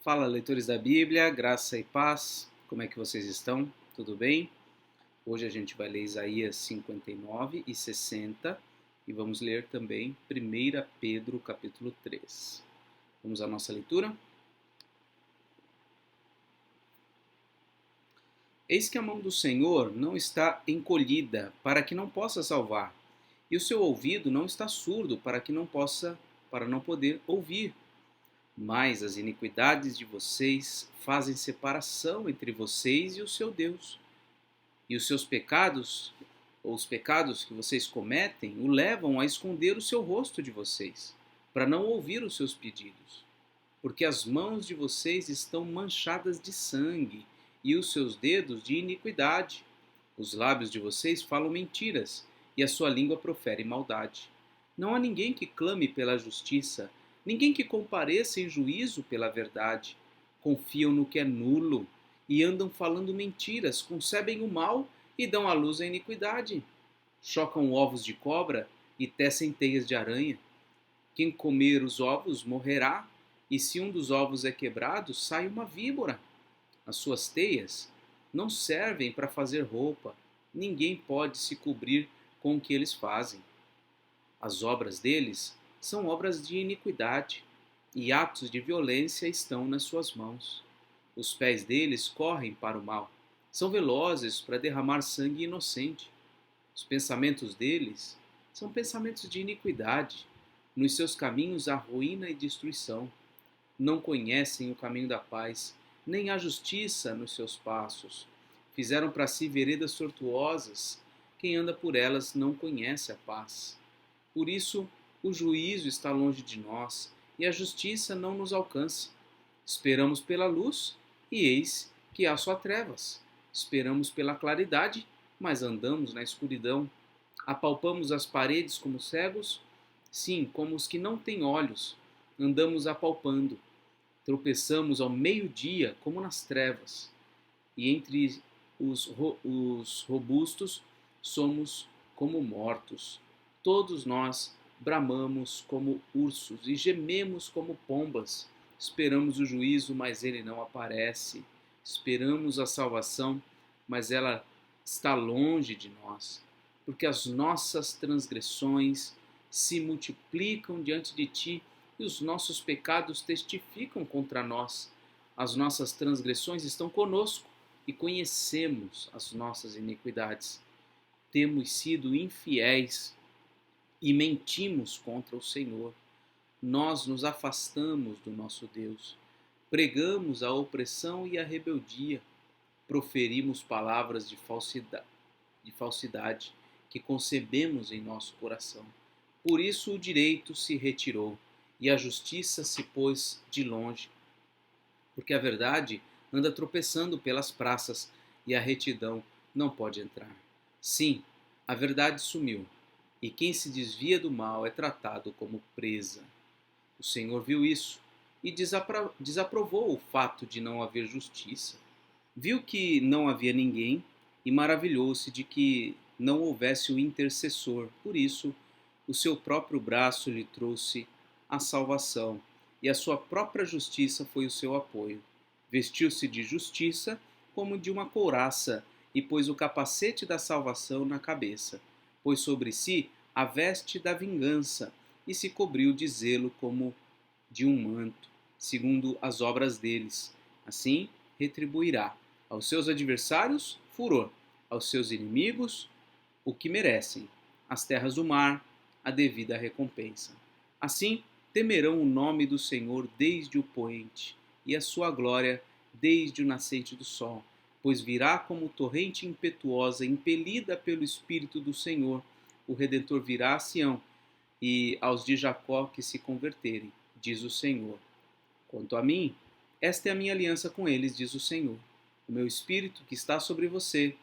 Fala, leitores da Bíblia, graça e paz. Como é que vocês estão? Tudo bem? Hoje a gente vai ler Isaías 59 e 60 e vamos ler também 1 Pedro capítulo 3. Vamos à nossa leitura? Eis que a mão do Senhor não está encolhida para que não possa salvar, e o seu ouvido não está surdo para não poder ouvir. Mas as iniquidades de vocês fazem separação entre vocês e o seu Deus. E os seus pecados, ou os pecados que vocês cometem, o levam a esconder o seu rosto de vocês, para não ouvir os seus pedidos. Porque as mãos de vocês estão manchadas de sangue, e os seus dedos de iniquidade. Os lábios de vocês falam mentiras, e a sua língua profere maldade. Não há ninguém que clame pela justiça, ninguém que compareça em juízo pela verdade. Confiam no que é nulo, e andam falando mentiras, concebem o mal e dão à luz a iniquidade. Chocam ovos de cobra e tecem teias de aranha. Quem comer os ovos morrerá, e se um dos ovos é quebrado, sai uma víbora. As suas teias não servem para fazer roupa, ninguém pode se cobrir com o que eles fazem. As obras deles são obras de iniquidade, e atos de violência estão nas suas mãos. Os pés deles correm para o mal, são velozes para derramar sangue inocente. Os pensamentos deles são pensamentos de iniquidade, nos seus caminhos há ruína e destruição. Não conhecem o caminho da paz, nem a justiça nos seus passos. Fizeram para si veredas tortuosas, quem anda por elas não conhece a paz. Por isso, o juízo está longe de nós, e a justiça não nos alcança. Esperamos pela luz, e eis que há só trevas. Esperamos pela claridade, mas andamos na escuridão. Apalpamos as paredes como cegos, sim, como os que não têm olhos. Andamos apalpando. Tropeçamos ao meio-dia como nas trevas, e entre os robustos somos como mortos. Todos nós bramamos como ursos e gememos como pombas. Esperamos o juízo, mas ele não aparece. Esperamos a salvação, mas ela está longe de nós, porque as nossas transgressões se multiplicam diante de ti e os nossos pecados testificam contra nós. As nossas transgressões estão conosco e conhecemos as nossas iniquidades. Temos sido infiéis e mentimos contra o Senhor. Nós nos afastamos do nosso Deus. Pregamos a opressão e a rebeldia. Proferimos palavras de falsidade que concebemos em nosso coração. Por isso o direito se retirou e a justiça se pôs de longe, porque a verdade anda tropeçando pelas praças e a retidão não pode entrar. Sim, a verdade sumiu, e quem se desvia do mal é tratado como presa. O Senhor viu isso e desaprovou o fato de não haver justiça. Viu que não havia ninguém e maravilhou-se de que não houvesse o intercessor. Por isso, o seu próprio braço lhe trouxe a salvação, e a sua própria justiça foi o seu apoio. Vestiu-se de justiça como de uma couraça, e pôs o capacete da salvação na cabeça. Pôs sobre si a veste da vingança, e se cobriu de zelo como de um manto, segundo as obras deles. Assim retribuirá aos seus adversários furor, aos seus inimigos o que merecem, as terras do mar a devida recompensa. Assim temerão o nome do Senhor desde o poente, e a sua glória desde o nascente do sol, pois virá como torrente impetuosa, impelida pelo Espírito do Senhor. O Redentor virá a Sião, e aos de Jacó que se converterem, diz o Senhor. Quanto a mim, esta é a minha aliança com eles, diz o Senhor. O meu Espírito que está sobre você,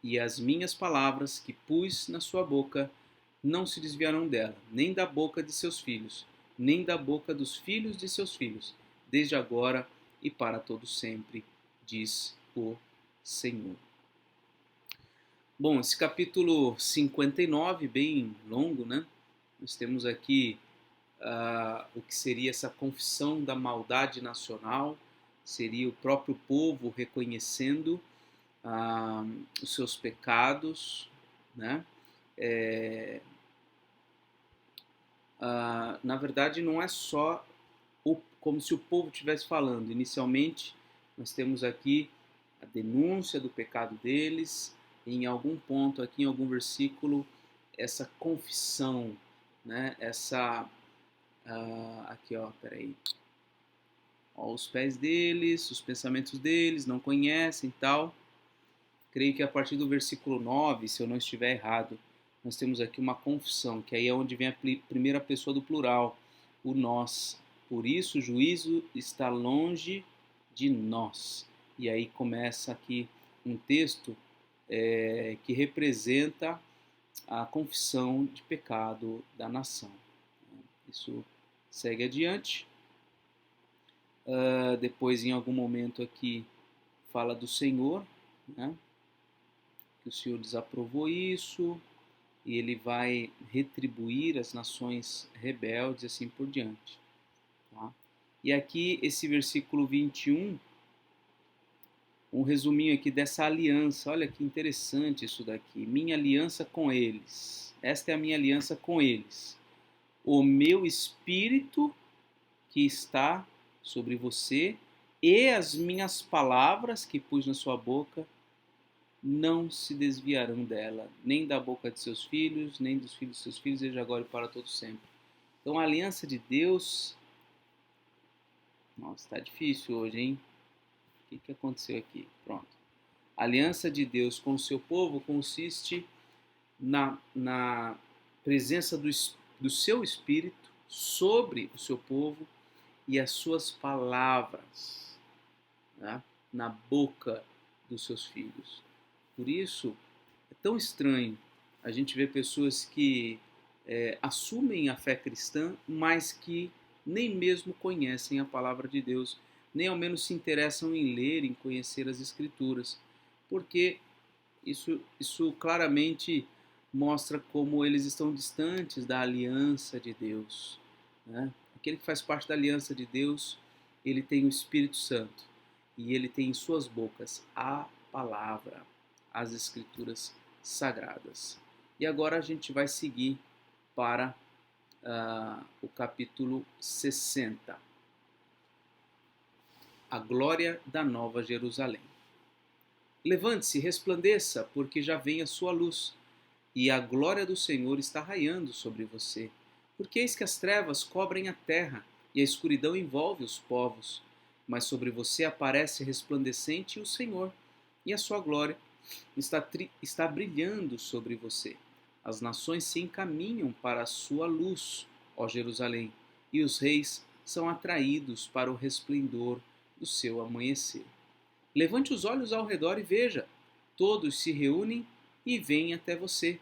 e as minhas palavras que pus na sua boca, não se desviarão dela, nem da boca de seus filhos, nem da boca dos filhos de seus filhos, desde agora e para todo sempre, diz o Senhor. Bom, esse capítulo 59, bem longo, né? Nós temos aqui o que seria essa confissão da maldade nacional, seria o próprio povo reconhecendo os seus pecados, né? Na verdade, não é só como se o povo estivesse falando. Inicialmente, nós temos aqui a denúncia do pecado deles, e em algum ponto aqui, em algum versículo, essa confissão, né? Aqui, ó, peraí. Ó, os pés deles, os pensamentos deles, não conhecem tal. Creio que a partir do versículo 9, se eu não estiver errado, nós temos aqui uma confissão, que aí é onde vem a primeira pessoa do plural, o nós. Por isso o juízo está longe de nós. E aí começa aqui um texto que representa a confissão de pecado da nação. Isso segue adiante. Depois, em algum momento aqui, fala do Senhor, né? Que o Senhor desaprovou isso, e ele vai retribuir as nações rebeldes e assim por diante. Tá? E aqui, esse versículo 21, um resuminho aqui dessa aliança. Olha que interessante isso daqui. Minha aliança com eles. Esta é a minha aliança com eles. O meu espírito que está sobre você e as minhas palavras que pus na sua boca não se desviarão dela, nem da boca de seus filhos, nem dos filhos de seus filhos, desde agora e para todo sempre. Então a aliança de Deus... Nossa, está difícil hoje, hein? O que aconteceu aqui? Pronto. A aliança de Deus com o seu povo consiste na presença do seu Espírito sobre o seu povo e as suas palavras, né, na boca dos seus filhos. Por isso, é tão estranho a gente ver pessoas que assumem a fé cristã, mas que nem mesmo conhecem a palavra de Deus, nem ao menos se interessam em ler, em conhecer as Escrituras, porque isso claramente mostra como eles estão distantes da aliança de Deus, né? Aquele que faz parte da aliança de Deus, ele tem o Espírito Santo e ele tem em suas bocas a palavra, as Escrituras sagradas. E agora a gente vai seguir para o capítulo 60. A glória da Nova Jerusalém. Levante-se, resplandeça, porque já vem a sua luz, e a glória do Senhor está raiando sobre você. Porque eis que as trevas cobrem a terra, e a escuridão envolve os povos. Mas sobre você aparece resplandecente o Senhor, e a sua glória está brilhando sobre você. As nações se encaminham para a sua luz, ó Jerusalém, e os reis são atraídos para o resplendor do seu amanhecer. Levante os olhos ao redor e veja. Todos se reúnem e vêm até você.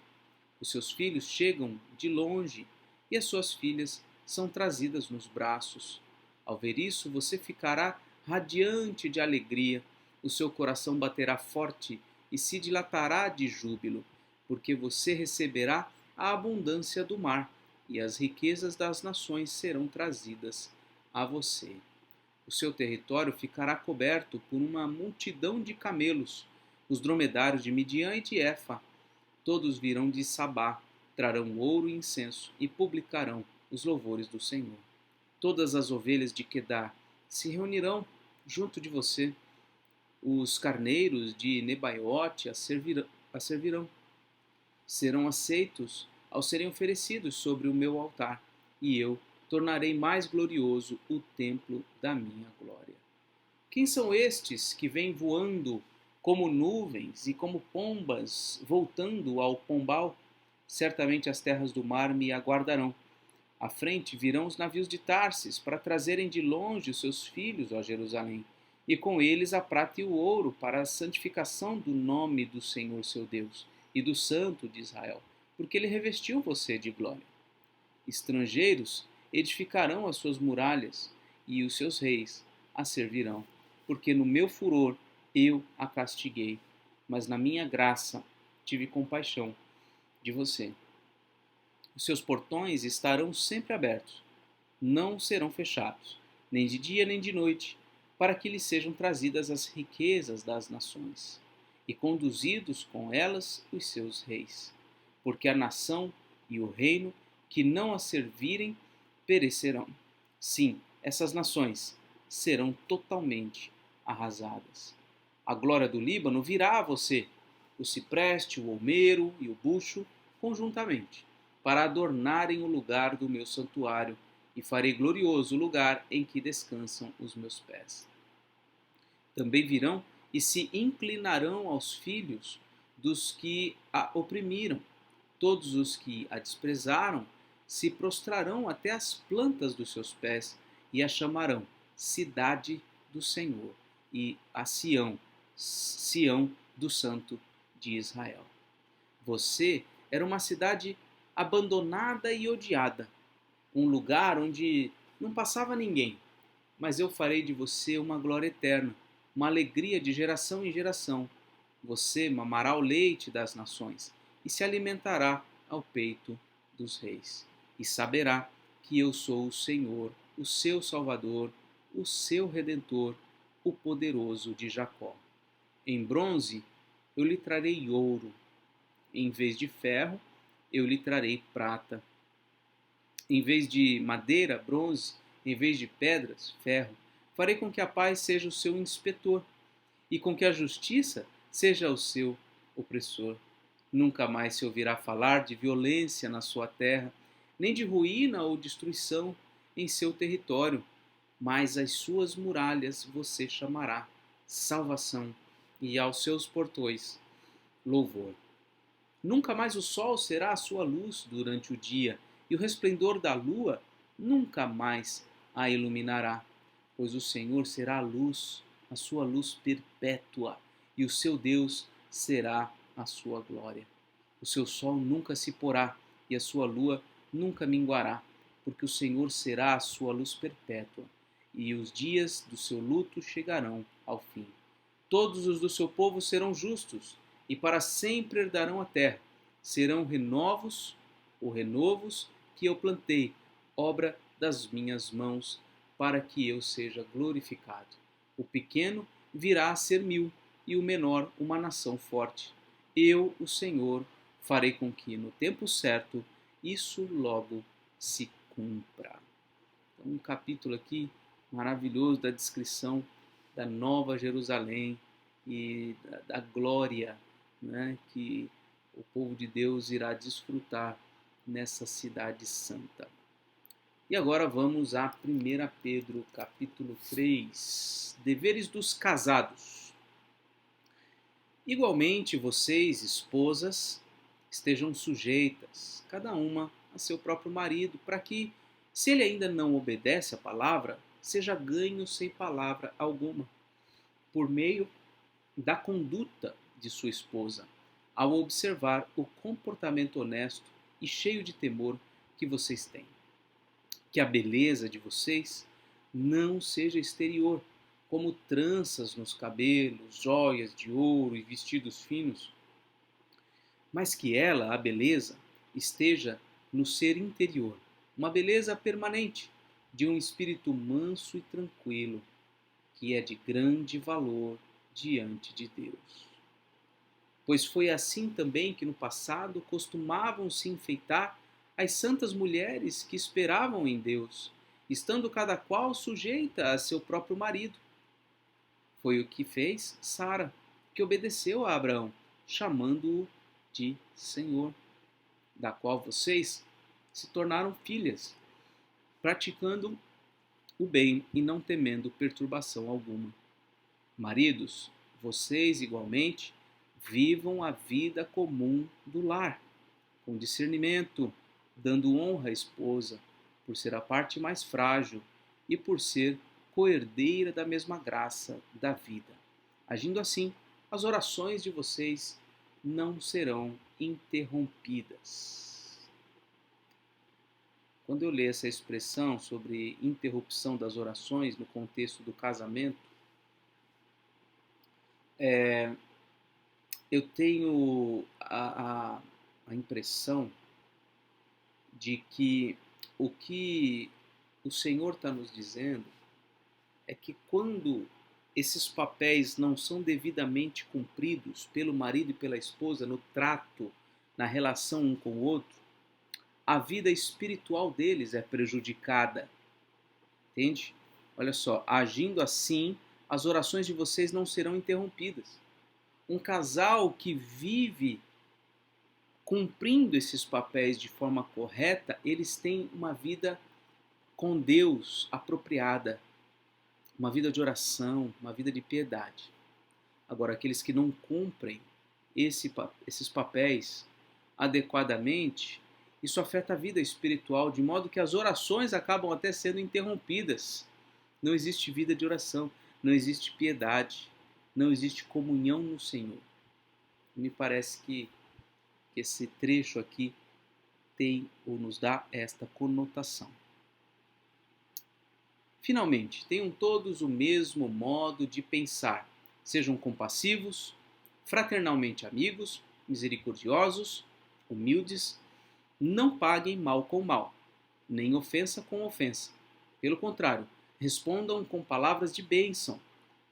Os seus filhos chegam de longe e as suas filhas são trazidas nos braços. Ao ver isso, você ficará radiante de alegria. O seu coração baterá forte e se dilatará de júbilo, porque você receberá a abundância do mar e as riquezas das nações serão trazidas a você. O seu território ficará coberto por uma multidão de camelos, os dromedários de Midian e de Efa. Todos virão de Sabá, trarão ouro e incenso e publicarão os louvores do Senhor. Todas as ovelhas de Quedar se reunirão junto de você. Os carneiros de Nebaiote a servirão. Serão aceitos ao serem oferecidos sobre o meu altar, e eu tornarei mais glorioso o templo da minha glória. Quem são estes que vêm voando como nuvens e como pombas voltando ao pombal? Certamente as terras do mar me aguardarão. À frente virão os navios de Tarsis para trazerem de longe os seus filhos a Jerusalém, e com eles a prata e o ouro para a santificação do nome do Senhor seu Deus e do Santo de Israel, porque ele revestiu você de glória. Estrangeiros edificarão as suas muralhas, e os seus reis a servirão, porque no meu furor eu a castiguei, mas na minha graça tive compaixão de você. Os seus portões estarão sempre abertos, não serão fechados, nem de dia nem de noite, para que lhes sejam trazidas as riquezas das nações, e conduzidos com elas os seus reis. Porque a nação e o reino que não a servirem perecerão. Sim, essas nações serão totalmente arrasadas. A glória do Líbano virá a você, o cipreste, o olmeiro e o bucho conjuntamente, para adornarem o lugar do meu santuário, e farei glorioso o lugar em que descansam os meus pés. Também virão e se inclinarão aos filhos dos que a oprimiram. Todos os que a desprezaram se prostrarão até as plantas dos seus pés e a chamarão cidade do Senhor e a Sião, Sião do Santo de Israel. Você era uma cidade abandonada e odiada, um lugar onde não passava ninguém, mas eu farei de você uma glória eterna, uma alegria de geração em geração. Você mamará o leite das nações e se alimentará ao peito dos reis. E saberá que eu sou o Senhor, o seu Salvador, o seu Redentor, o poderoso de Jacó. Em bronze eu lhe trarei ouro, em vez de ferro eu lhe trarei prata. Em vez de madeira, bronze, em vez de pedras, ferro. Farei com que a paz seja o seu inspetor e com que a justiça seja o seu opressor. Nunca mais se ouvirá falar de violência na sua terra, nem de ruína ou destruição em seu território, mas às suas muralhas você chamará salvação e aos seus portões louvor. Nunca mais o sol será a sua luz durante o dia, e o resplendor da lua nunca mais a iluminará, pois o Senhor será a luz, a sua luz perpétua, e o seu Deus será a sua glória. O seu sol nunca se porá, e a sua lua nunca minguará, porque o Senhor será a sua luz perpétua, e os dias do seu luto chegarão ao fim. Todos os do seu povo serão justos, e para sempre herdarão a terra. Serão renovos, ou renovos, que eu plantei, obra das minhas mãos, para que eu seja glorificado. O pequeno virá a ser 1000, e o menor uma nação forte. Eu, o Senhor, farei com que, no tempo certo, isso logo se cumpra. Então, um capítulo aqui maravilhoso da descrição da Nova Jerusalém e da glória, né, que o povo de Deus irá desfrutar nessa cidade santa. E agora vamos a 1 Pedro, capítulo 3, deveres dos casados. Igualmente, vocês, esposas, estejam sujeitas, cada uma a seu próprio marido, para que, se ele ainda não obedece à palavra, seja ganho sem palavra alguma, por meio da conduta de sua esposa, ao observar o comportamento honesto e cheio de temor que vocês têm. Que a beleza de vocês não seja exterior, como tranças nos cabelos, joias de ouro e vestidos finos, mas que ela, a beleza, esteja no ser interior, uma beleza permanente, de um espírito manso e tranquilo, que é de grande valor diante de Deus. Pois foi assim também que no passado costumavam se enfeitar as santas mulheres que esperavam em Deus, estando cada qual sujeita a seu próprio marido. Foi o que fez Sara, que obedeceu a Abraão, chamando-o de Senhor, da qual vocês se tornaram filhas, praticando o bem e não temendo perturbação alguma. Maridos, vocês igualmente vivam a vida comum do lar, com discernimento, dando honra à esposa, por ser a parte mais frágil e por ser coerdeira da mesma graça da vida. Agindo assim, as orações de vocês não serão interrompidas. Quando eu leio essa expressão sobre interrupção das orações no contexto do casamento, eu tenho a impressão de que o Senhor está nos dizendo, é que quando esses papéis não são devidamente cumpridos pelo marido e pela esposa no trato, na relação um com o outro, a vida espiritual deles é prejudicada, entende? Olha só, agindo assim, as orações de vocês não serão interrompidas. Um casal que vive cumprindo esses papéis de forma correta, eles têm uma vida com Deus apropriada, uma vida de oração, uma vida de piedade. Agora, aqueles que não cumprem esses papéis adequadamente, isso afeta a vida espiritual, de modo que as orações acabam até sendo interrompidas. Não existe vida de oração, não existe piedade, não existe comunhão no Senhor. Me parece que esse trecho aqui tem ou nos dá esta conotação. Finalmente, tenham todos o mesmo modo de pensar. Sejam compassivos, fraternalmente amigos, misericordiosos, humildes, não paguem mal com mal, nem ofensa com ofensa. Pelo contrário, respondam com palavras de bênção,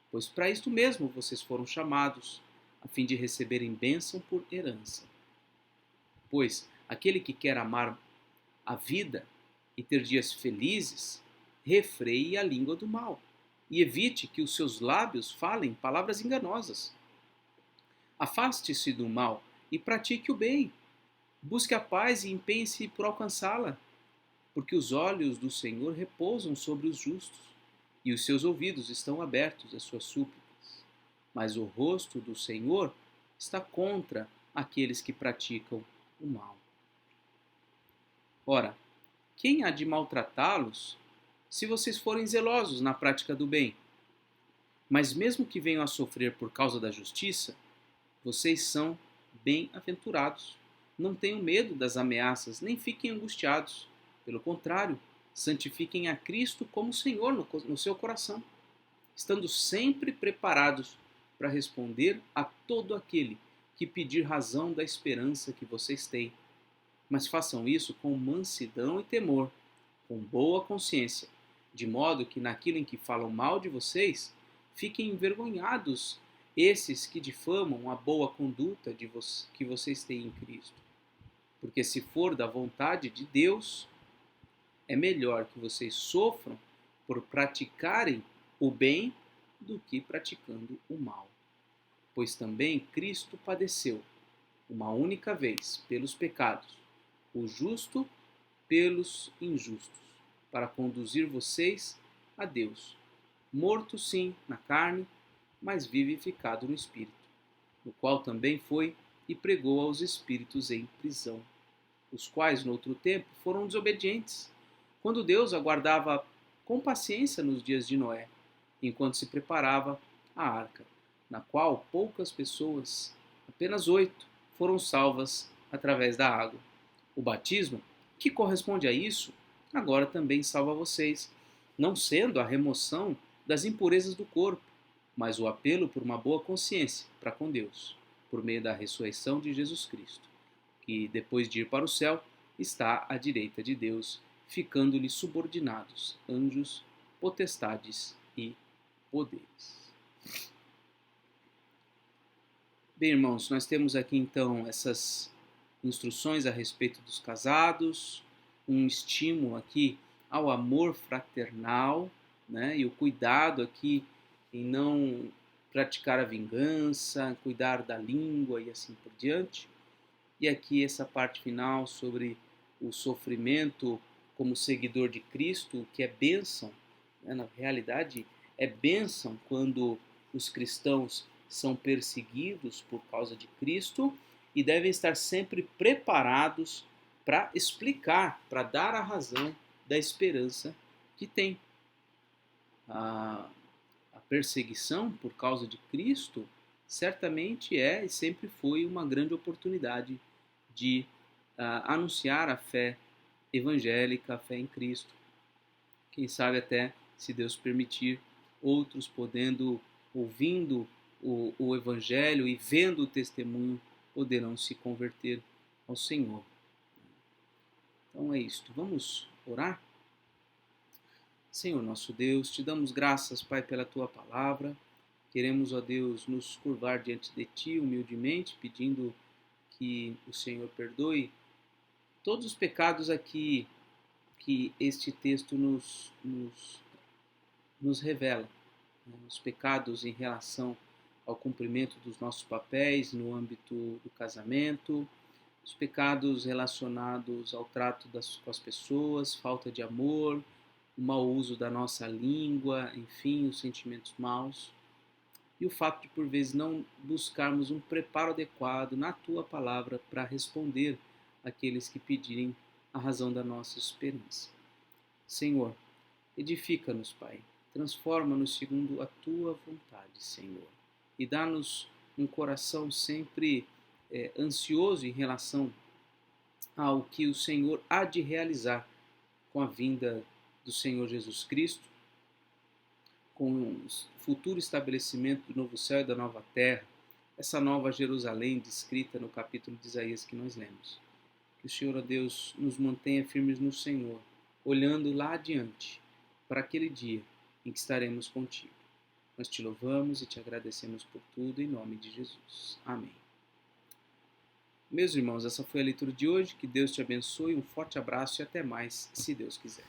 pois para isto mesmo vocês foram chamados, a fim de receberem bênção por herança. Pois aquele que quer amar a vida e ter dias felizes, refreie a língua do mal e evite que os seus lábios falem palavras enganosas. Afaste-se do mal e pratique o bem. Busque a paz e empenhe-se por alcançá-la, porque os olhos do Senhor repousam sobre os justos e os seus ouvidos estão abertos às suas súplicas. Mas o rosto do Senhor está contra aqueles que praticam o mal. Ora, quem há de maltratá-los se vocês forem zelosos na prática do bem? Mas mesmo que venham a sofrer por causa da justiça, vocês são bem-aventurados. Não tenham medo das ameaças, nem fiquem angustiados. Pelo contrário, santifiquem a Cristo como Senhor no seu coração, estando sempre preparados para responder a todo aquele que pedir razão da esperança que vocês têm. Mas façam isso com mansidão e temor, com boa consciência, de modo que naquilo em que falam mal de vocês, fiquem envergonhados esses que difamam a boa conduta que vocês têm em Cristo. Porque se for da vontade de Deus, é melhor que vocês sofram por praticarem o bem do que praticando o mal. Pois também Cristo padeceu uma única vez pelos pecados, o justo pelos injustos, para conduzir vocês a Deus, morto sim na carne, mas vivificado no Espírito, no qual também foi e pregou aos espíritos em prisão, os quais no outro tempo foram desobedientes, quando Deus aguardava com paciência nos dias de Noé, enquanto se preparava a arca, na qual poucas pessoas, apenas 8, foram salvas através da água. O batismo, que corresponde a isso, agora também salva vocês, não sendo a remoção das impurezas do corpo, mas o apelo por uma boa consciência para com Deus, por meio da ressurreição de Jesus Cristo, que, depois de ir para o céu, está à direita de Deus, ficando-lhe subordinados anjos, potestades e poderes. Bem, irmãos, nós temos aqui então essas instruções a respeito dos casados, um estímulo aqui ao amor fraternal, né, e o cuidado aqui em não praticar a vingança, cuidar da língua e assim por diante. E aqui essa parte final sobre o sofrimento como seguidor de Cristo, que é bênção, né? Na realidade é bênção quando os cristãos são perseguidos por causa de Cristo e devem estar sempre preparados para explicar, para dar a razão da esperança que tem. A perseguição por causa de Cristo certamente é e sempre foi uma grande oportunidade de anunciar a fé evangélica, a fé em Cristo. Quem sabe até, se Deus permitir, outros podendo, ouvindo o Evangelho e vendo o testemunho, poderão se converter ao Senhor. Então é isto. Vamos orar? Senhor nosso Deus, te damos graças, Pai, pela tua palavra. Queremos, ó Deus, nos curvar diante de ti humildemente, pedindo que o Senhor perdoe todos os pecados aqui que este texto nos revela, né? Os pecados em relação ao cumprimento dos nossos papéis no âmbito do casamento, os pecados relacionados ao trato com as pessoas, falta de amor, o mau uso da nossa língua, enfim, os sentimentos maus. E o fato de, por vezes, não buscarmos um preparo adequado na tua palavra para responder àqueles que pedirem a razão da nossa esperança. Senhor, edifica-nos, Pai. Transforma-nos segundo a tua vontade, Senhor. E dá-nos um coração sempre ansioso em relação ao que o Senhor há de realizar com a vinda do Senhor Jesus Cristo, com o futuro estabelecimento do novo céu e da nova terra, essa nova Jerusalém descrita no capítulo de Isaías que nós lemos. Que o Senhor, ó Deus, nos mantenha firmes no Senhor, olhando lá adiante, para aquele dia em que estaremos contigo. Nós te louvamos e te agradecemos por tudo, em nome de Jesus. Amém. Meus irmãos, essa foi a leitura de hoje. Que Deus te abençoe, um forte abraço e até mais, se Deus quiser.